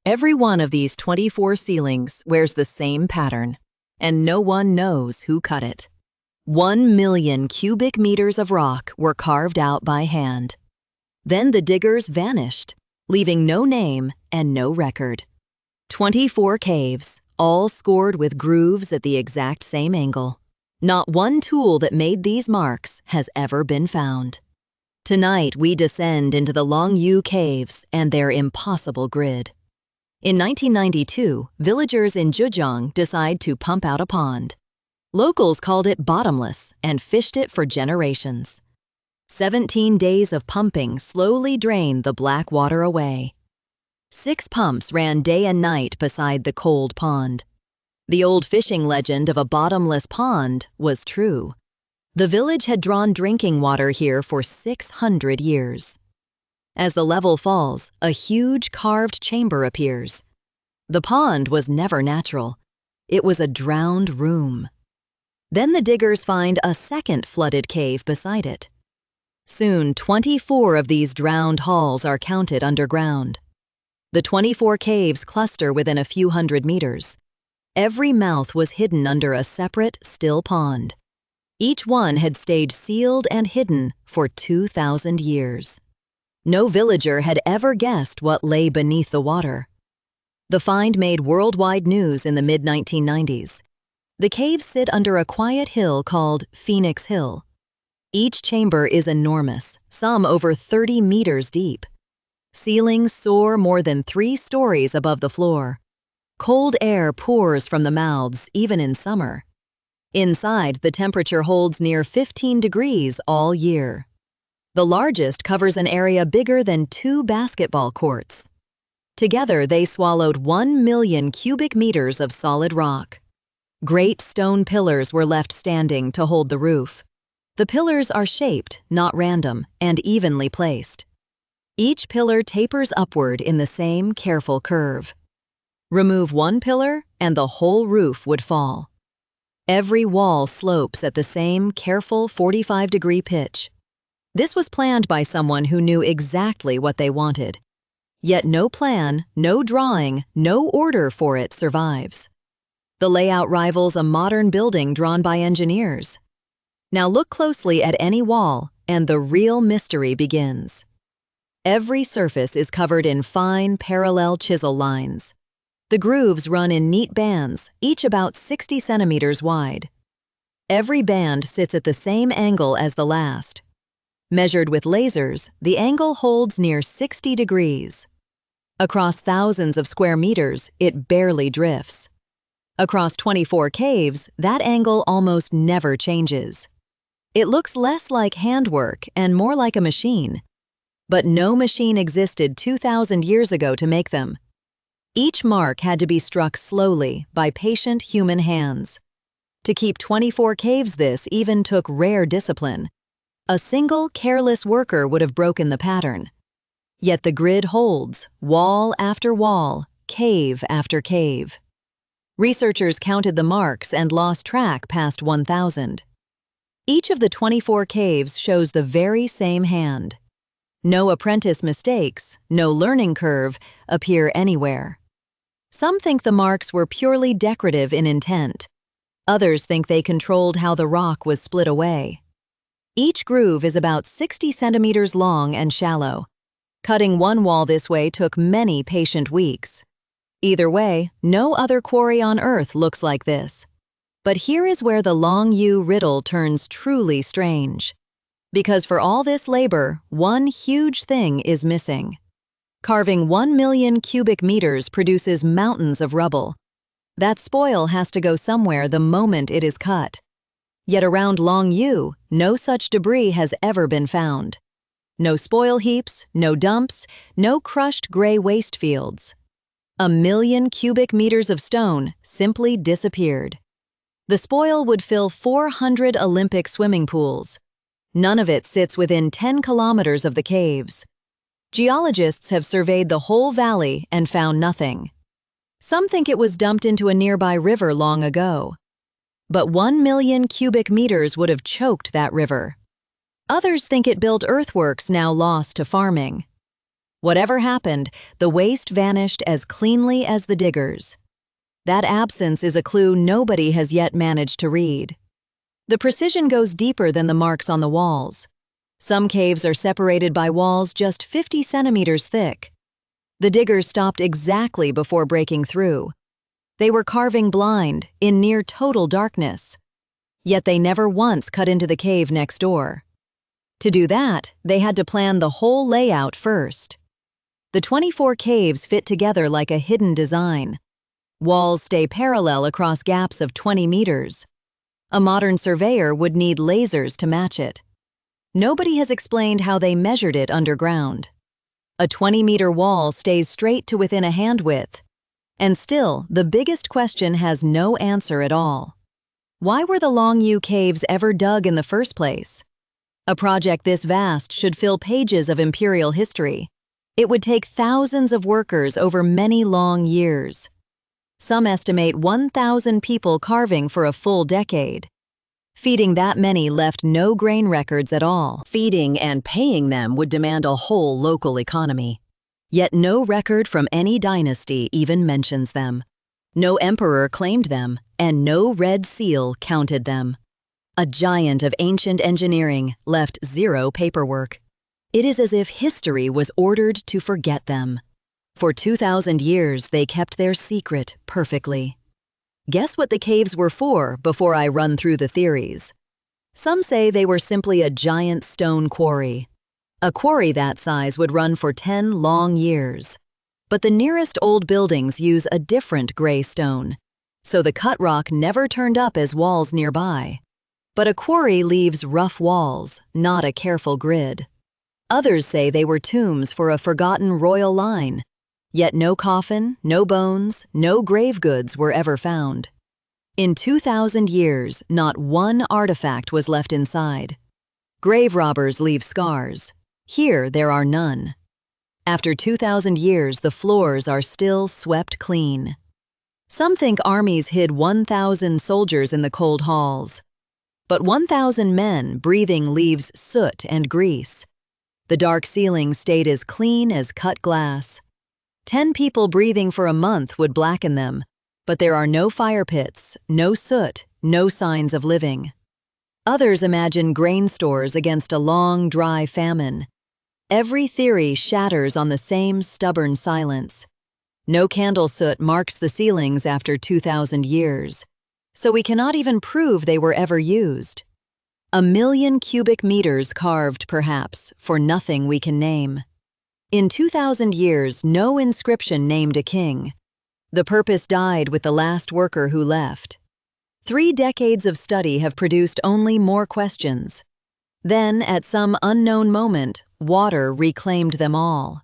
Every one of these 24 ceilings wears the same pattern, and no one knows who cut it. 1 million cubic meters of rock were carved out by hand. Then the diggers vanished, leaving no name and no record. 24 caves, all scored with grooves at the exact same angle. Not one tool that made these marks has ever been found. Tonight, we descend into the Longyou caves and their impossible grid. In 1992, villagers in Zhejiang decide to pump out a pond. Locals called it bottomless and fished it for generations. 17 days of pumping slowly drained the black water away. 6 pumps ran day and night beside the cold pond. The old fishing legend of a bottomless pond was true. The village had drawn drinking water here for 600 years. As the level falls, a huge carved chamber appears. The pond was never natural. It was a drowned room. Then the diggers find a second flooded cave beside it. Soon, 24 of these drowned halls are counted underground. The 24 caves cluster within a few hundred meters. Every mouth was hidden under a separate, still pond. Each one had stayed sealed and hidden for 2,000 years. No villager had ever guessed what lay beneath the water. The find made worldwide news in the mid-1990s. The caves sit under a quiet hill called Phoenix Hill. Each chamber is enormous, some over 30 meters deep. Ceilings soar more than 3 stories above the floor. Cold air pours from the mouths, even in summer. Inside, the temperature holds near 15 degrees all year. The largest covers an area bigger than 2 basketball courts. Together, they swallowed 1 million cubic meters of solid rock. Great stone pillars were left standing to hold the roof. The pillars are shaped, not random, and evenly placed. Each pillar tapers upward in the same careful curve. Remove one pillar, and the whole roof would fall. Every wall slopes at the same careful 45-degree pitch. This was planned by someone who knew exactly what they wanted. Yet no plan, no drawing, no order for it survives. The layout rivals a modern building drawn by engineers. Now look closely at any wall, and the real mystery begins. Every surface is covered in fine, parallel chisel lines. The grooves run in neat bands, each about 60 centimeters wide. Every band sits at the same angle as the last. Measured with lasers, the angle holds near 60 degrees. Across thousands of square meters, it barely drifts. Across 24 caves, that angle almost never changes. It looks less like handwork and more like a machine. But no machine existed 2,000 years ago to make them. Each mark had to be struck slowly by patient human hands. To keep 24 caves this even took rare discipline. A single careless worker would have broken the pattern. Yet the grid holds, wall after wall, cave after cave. Researchers counted the marks and lost track past 1,000. Each of the 24 caves shows the very same hand. No apprentice mistakes, no learning curve, appear anywhere. Some think the marks were purely decorative in intent. Others think they controlled how the rock was split away. Each groove is about 60 centimeters long and shallow. Cutting one wall this way took many patient weeks. Either way, no other quarry on Earth looks like this. But here is where the Longyou riddle turns truly strange. Because for all this labor, one huge thing is missing. Carving 1 million cubic meters produces mountains of rubble. That spoil has to go somewhere the moment it is cut. Yet around Longyou, no such debris has ever been found. No spoil heaps, no dumps, no crushed gray waste fields. 1 million cubic meters of stone simply disappeared. The spoil would fill 400 Olympic swimming pools. None of it sits within 10 kilometers of the caves. Geologists have surveyed the whole valley and found nothing. Some think it was dumped into a nearby river long ago. But 1 million cubic meters would have choked that river. Others think it built earthworks now lost to farming. Whatever happened, the waste vanished as cleanly as the diggers. That absence is a clue nobody has yet managed to read. The precision goes deeper than the marks on the walls. Some caves are separated by walls just 50 centimeters thick. The diggers stopped exactly before breaking through. They were carving blind, in near total darkness. Yet they never once cut into the cave next door. To do that, they had to plan the whole layout first. The 24 caves fit together like a hidden design. Walls stay parallel across gaps of 20 meters. A modern surveyor would need lasers to match it. Nobody has explained how they measured it underground. A 20-meter wall stays straight to within a hand width. And still, the biggest question has no answer at all. Why were the Longyou caves ever dug in the first place? A project this vast should fill pages of imperial history. It would take thousands of workers over many long years. Some estimate 1,000 people carving for a full decade. Feeding that many left no grain records at all. Feeding and paying them would demand a whole local economy. Yet no record from any dynasty even mentions them. No emperor claimed them, and no red seal counted them. A giant of ancient engineering left zero paperwork. It is as if history was ordered to forget them. For 2,000 years, they kept their secret perfectly. Guess what the caves were for before I run through the theories. Some say they were simply a giant stone quarry. A quarry that size would run for 10 long years. But the nearest old buildings use a different gray stone, so the cut rock never turned up as walls nearby. But a quarry leaves rough walls, not a careful grid. Others say they were tombs for a forgotten royal line. Yet no coffin, no bones, no grave goods were ever found. In 2,000 years, not one artifact was left inside. Grave robbers leave scars. Here there are none. After 2,000 years, the floors are still swept clean. Some think armies hid 1,000 soldiers in the cold halls. But 1,000 men breathing leaves soot and grease. The dark ceiling stayed as clean as cut glass. 10 people breathing for a month would blacken them, but there are no fire pits, no soot, no signs of living. Others imagine grain stores against a long, dry famine. Every theory shatters on the same stubborn silence. No candle soot marks the ceilings after 2,000 years, so we cannot even prove they were ever used. 1,000,000 cubic meters carved, perhaps, for nothing we can name. In 2,000 years, no inscription named a king. The purpose died with the last worker who left. 3 decades of study have produced only more questions. Then, at some unknown moment, water reclaimed them all.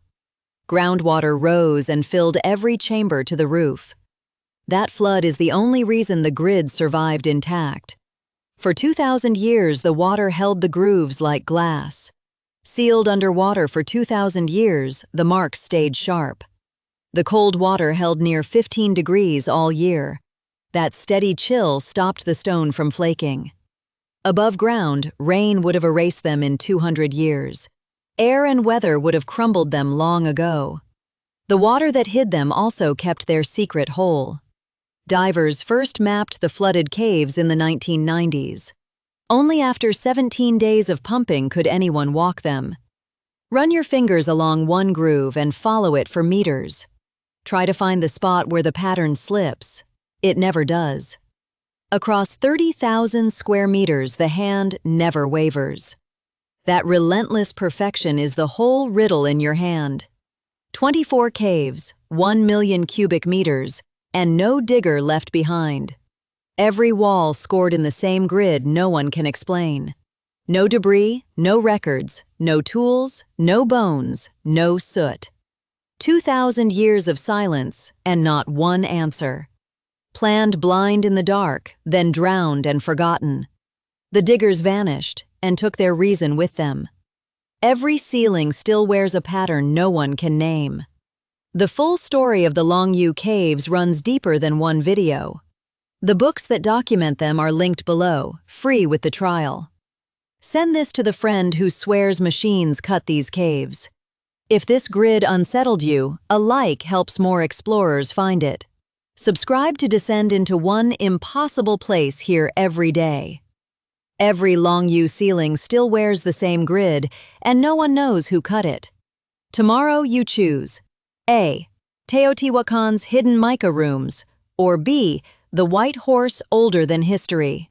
Groundwater rose and filled every chamber to the roof. That flood is the only reason the grid survived intact. For 2,000 years, the water held the grooves like glass. Sealed underwater for 2,000 years, the marks stayed sharp. The cold water held near 15 degrees all year. That steady chill stopped the stone from flaking. Above ground, rain would have erased them in 200 years. Air and weather would have crumbled them long ago. The water that hid them also kept their secret whole. Divers first mapped the flooded caves in the 1990s. Only after 17 days of pumping could anyone walk them. Run your fingers along one groove and follow it for meters. Try to find the spot where the pattern slips. It never does. Across 30,000 square meters, the hand never wavers. That relentless perfection is the whole riddle in your hand. 24 caves, 1,000,000 cubic meters, and no digger left behind. Every wall scored in the same grid no one can explain. No debris, no records, no tools, no bones, no soot. 2,000 years of silence and not one answer. Planned blind in the dark, then drowned and forgotten. The diggers vanished and took their reason with them. Every ceiling still wears a pattern no one can name. The full story of the Longyou caves runs deeper than one video. The books that document them are linked below, free with the trial. Send this to the friend who swears machines cut these caves. If this grid unsettled you, a like helps more explorers find it. Subscribe to descend into one impossible place here every day. Every Longyou ceiling still wears the same grid, and no one knows who cut it. Tomorrow you choose A. Teotihuacan's hidden mica rooms, or B. The white horse older than history.